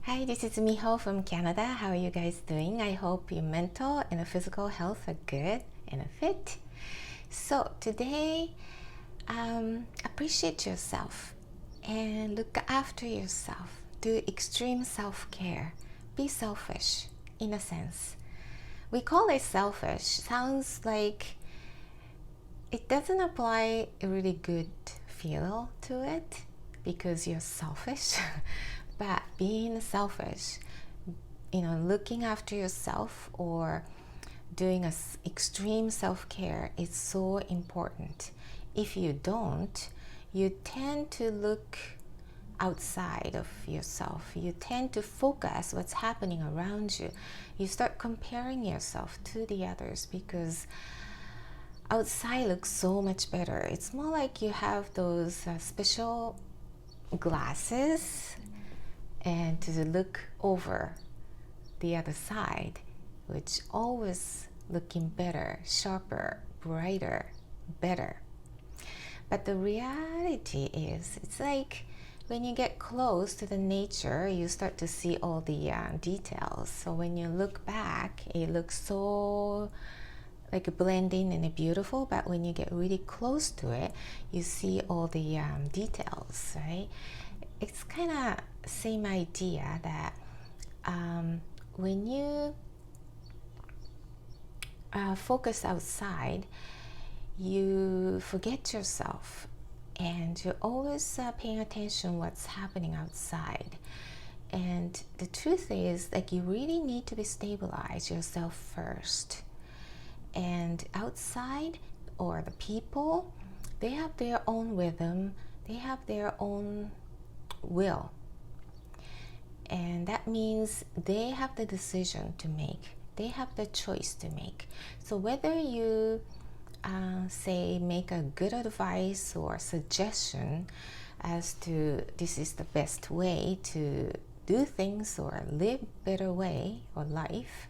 Hi, this is Miho from Canada. How are you guys doing? I hope your mental and physical health are good and fit. So today, appreciate yourself and look after yourself. Do extreme self-care. Be selfish, in a sense. We call it selfish. Sounds like it doesn't apply a really good feel to it because you're selfish. But being selfish, looking after yourself or doing extreme self-care is so important. If you don't, you tend to look outside of yourself. You tend to focus what's happening around you. You start comparing yourself to the others because outside looks so much better. It's more like you have those special glasses and to look over the other side, which always looking better, sharper, brighter, better. But the reality is, it's like when you get close to the nature, you start to see all the details. So when you look back, it looks so like blending and beautiful, but when you get really close to it, you see all the details, right? It's kind of same idea that when you focus outside, you forget yourself and you're always paying attention what's happening outside. And the truth is, like, you really need to be stabilize yourself first. And outside, or the people, they have their own rhythm, they have their own will, and that means they have the decision to make, they have the choice to make. So whether you make a good advice or suggestion as to this is the best way to do things or live better way or life,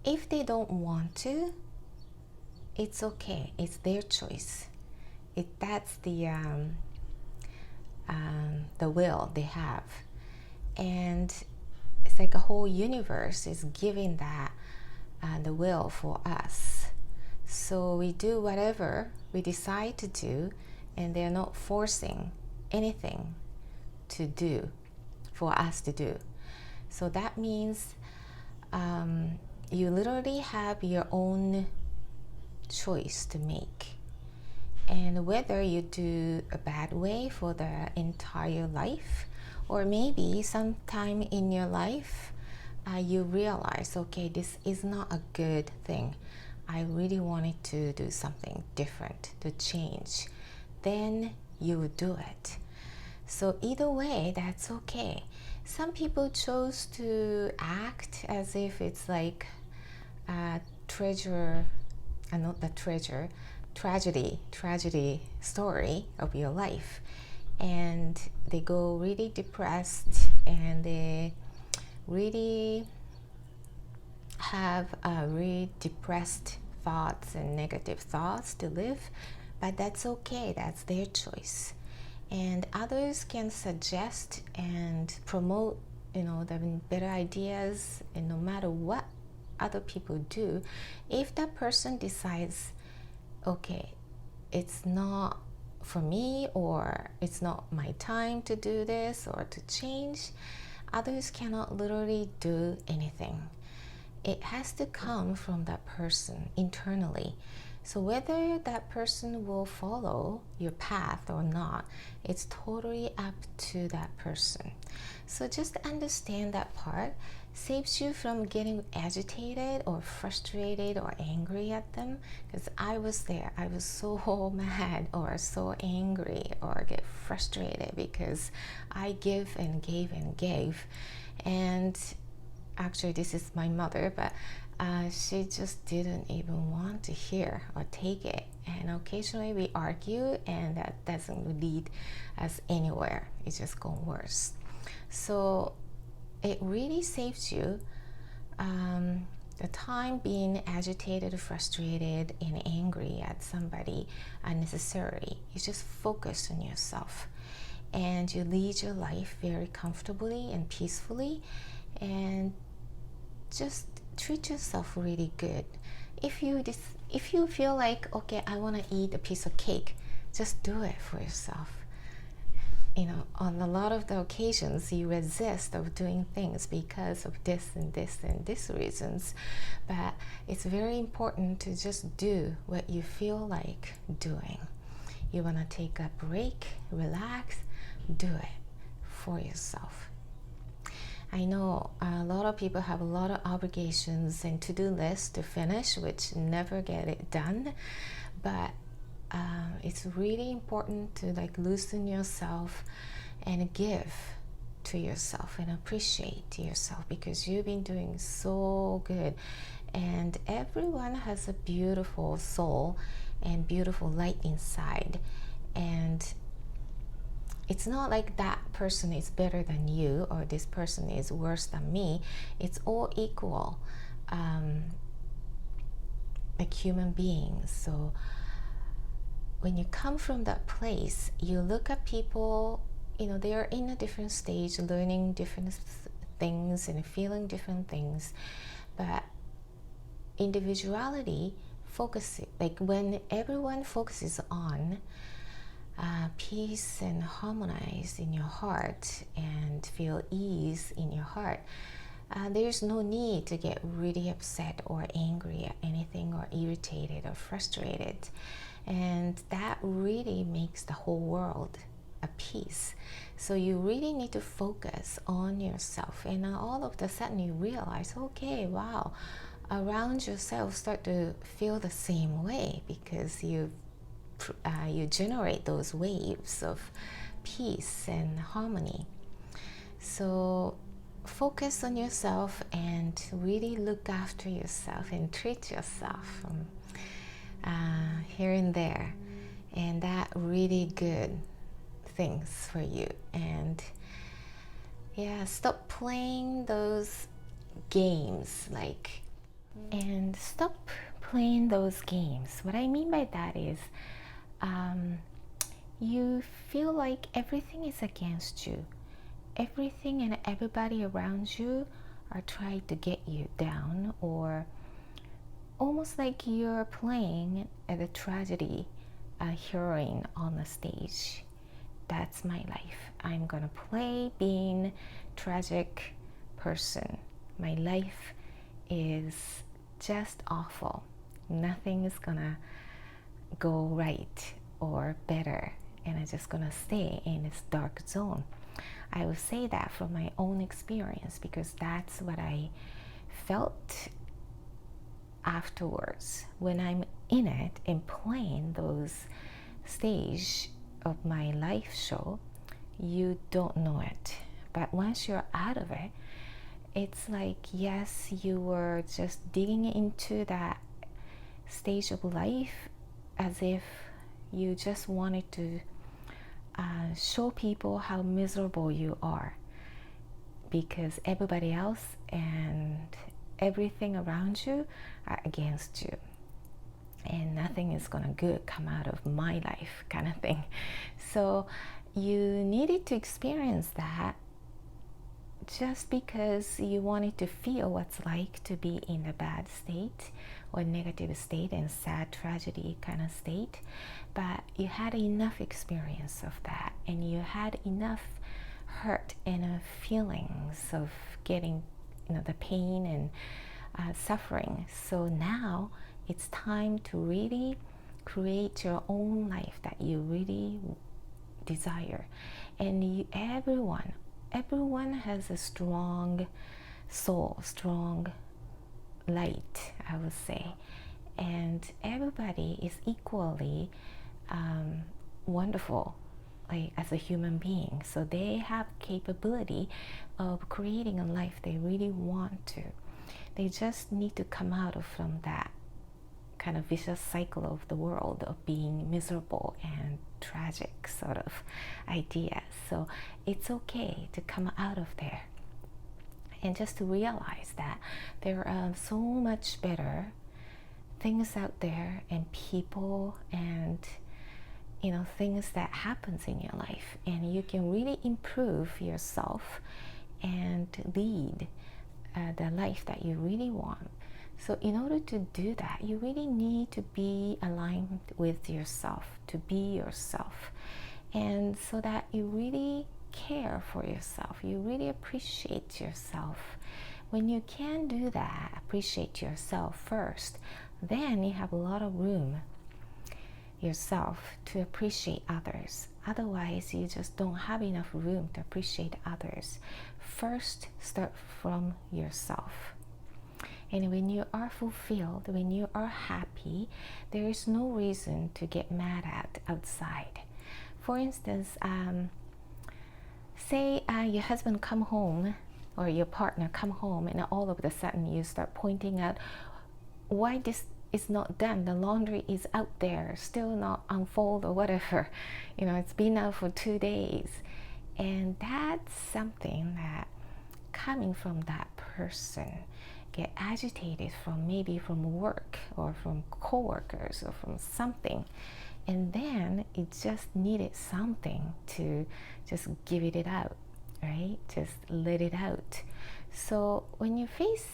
if they don't want to, it's okay, it's their choice. That's the will they have, and it's like a whole universe is giving that the will for us. So we do whatever we decide to do, and they're not forcing anything to do for us to do. So that means you literally have your own choice to make. And whether you do a bad way for the entire life, or maybe sometime in your life you realize, okay, this is not a good thing, I really wanted to do something different, to change, then you will do it. So either way, that's okay. Some people chose to act as if it's like a tragedy story of your life, and they go really depressed and they really have really depressed thoughts and negative thoughts to live. But that's okay, that's their choice. And others can suggest and promote the better ideas, and no matter what other people do, if that person decides, okay, it's not for me, or it's not my time to do this or to change, others cannot literally do anything. It has to come from that person internally. So whether that person will follow your path or not, it's totally up to that person. So just understand that part. Saves you from getting agitated or frustrated or angry at them, because I was there. I was so mad or so angry or get frustrated because I give and gave and gave. And actually, this is my mother, but she just didn't even want to hear or take it. And occasionally we argue, and that doesn't lead us anywhere. It's just going worse. So it really saves you the time being agitated, frustrated, and angry at somebody unnecessarily. You just focus on yourself. and you lead your life very comfortably and peacefully, and just treat yourself really good. If you feel like, okay, I want to eat a piece of cake, just do it for yourself. On a lot of the occasions you resist of doing things because of this and this and this reasons, but it's very important to just do what you feel like doing. You want to take a break, relax, do it for yourself. I know a lot of people have a lot of obligations and to-do lists to finish, which never get it done, but it's really important to loosen yourself and give to yourself and appreciate yourself, because you've been doing so good, and everyone has a beautiful soul and beautiful light inside, and it's not like that person is better than you or this person is worse than me. It's all equal, like human beings. So when you come from that place, you look at people, they are in a different stage, learning different things and feeling different things, but individuality focuses, when everyone focuses on peace and harmonize in your heart and feel ease in your heart, there's no need to get really upset or angry at anything or irritated or frustrated, and that really makes the whole world a peace. So you really need to focus on yourself, and all of a sudden you realize, okay, wow, around yourself start to feel the same way, because you generate those waves of peace and harmony. So focus on yourself and really look after yourself and treat yourself here and there, and that really good things for you. And stop playing those games, and stop playing those games. What I mean by that is, you feel like everything is against you. Everything and everybody around you are trying to get you down, or almost like you're playing at a tragedy heroine on the stage. That's my life. I'm gonna play being tragic person. My life is just awful. Nothing is gonna go right or better, and I'm just gonna stay in this dark zone. I will say that from my own experience, because that's what I felt afterwards when I'm in it and playing those stage of my life show. You don't know it, but once you're out of it, it's like, yes, you were just digging into that stage of life as if you just wanted to show people how miserable you are, because everybody else and everything around you are against you, and nothing is gonna good come out of my life, kind of thing. So you needed to experience that just because you wanted to feel what's like to be in a bad state or negative state and sad tragedy kind of state, but you had enough experience of that, and you had enough hurt and feelings of getting the pain and suffering. So now it's time to really create your own life that you really desire. And everyone has a strong soul, strong light, I would say, and everybody is equally wonderful, as a human being. So they have capability of creating a life they really want to. They just need to come out from that kind of vicious cycle of the world of being miserable and tragic sort of idea. So it's okay to come out of there and just to realize that there are so much better things out there and people, and things that happens in your life, and you can really improve yourself and lead the life that you really want. So in order to do that, you really need to be aligned with yourself, to be yourself, and so that you really care for yourself, you really appreciate yourself. When you can do that, appreciate yourself first, then you have a lot of room yourself to appreciate others. Otherwise, you just don't have enough room to appreciate others. First, start from yourself. And when you are fulfilled, when you are happy, there is no reason to get mad at outside. For instance, say your husband come home or your partner come home, and all of a sudden you start pointing out why this is not done. The laundry is out there, still not unfold or whatever. It's been out for 2 days. And that's something that coming from that person get agitated from, maybe from work or from coworkers or from something. And then it just needed something to just give it out, right? Just let it out. So when you face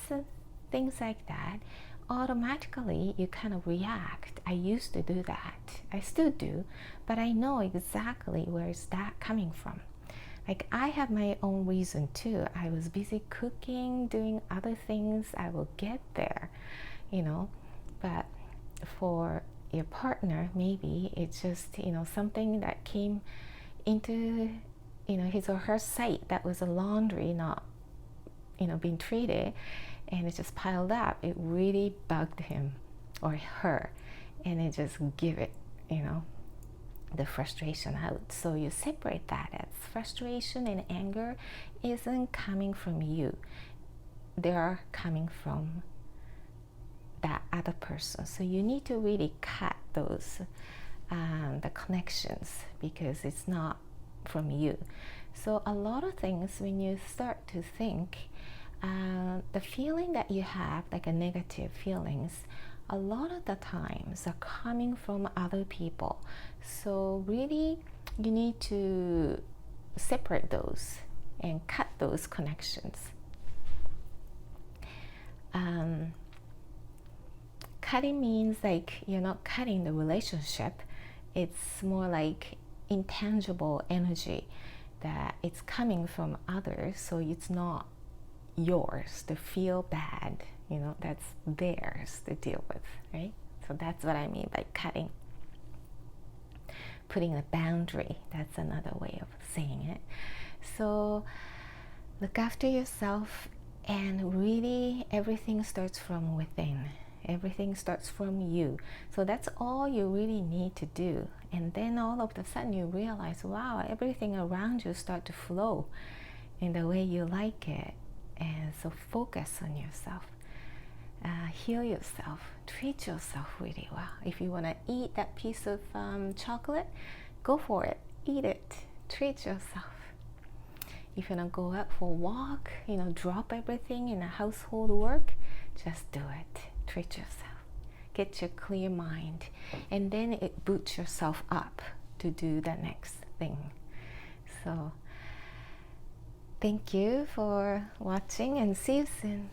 things like that, automatically you kind of react. I used to do that. I still do, but I know exactly where is that coming from. Like, I have my own reason too. I was busy cooking, doing other things. I will get there, but for your partner, maybe it's just something that came into his or her sight, that was a laundry not being treated, and it just piled up. It really bugged him or her, and it just give it the frustration out. So you separate that as frustration and anger isn't coming from you. They are coming from that other person. So you need to really cut those the connections, because it's not from you. So a lot of things, when you start to think, the feeling that you have, like a negative feelings, a lot of the times are coming from other people. So really you need to separate those and cut those connections. Cutting means like you're not cutting the relationship. It's more like intangible energy that it's coming from others, so it's not yours to feel bad. That's theirs to deal with, right? So that's what I mean by cutting. Putting a boundary, that's another way of saying it. So look after yourself, and really everything starts from within. Everything starts from you. So that's all you really need to do. And then all of a sudden you realize, wow, everything around you start to flow in the way you like it. And so focus on yourself. Heal yourself. Treat yourself really well. If you want to eat that piece of chocolate, go for it. Eat it. Treat yourself. If you want to go out for a walk, drop everything in a household work, just do it. Treat yourself. Get your clear mind. And then it boosts yourself up to do the next thing. So thank you for watching, and see you soon.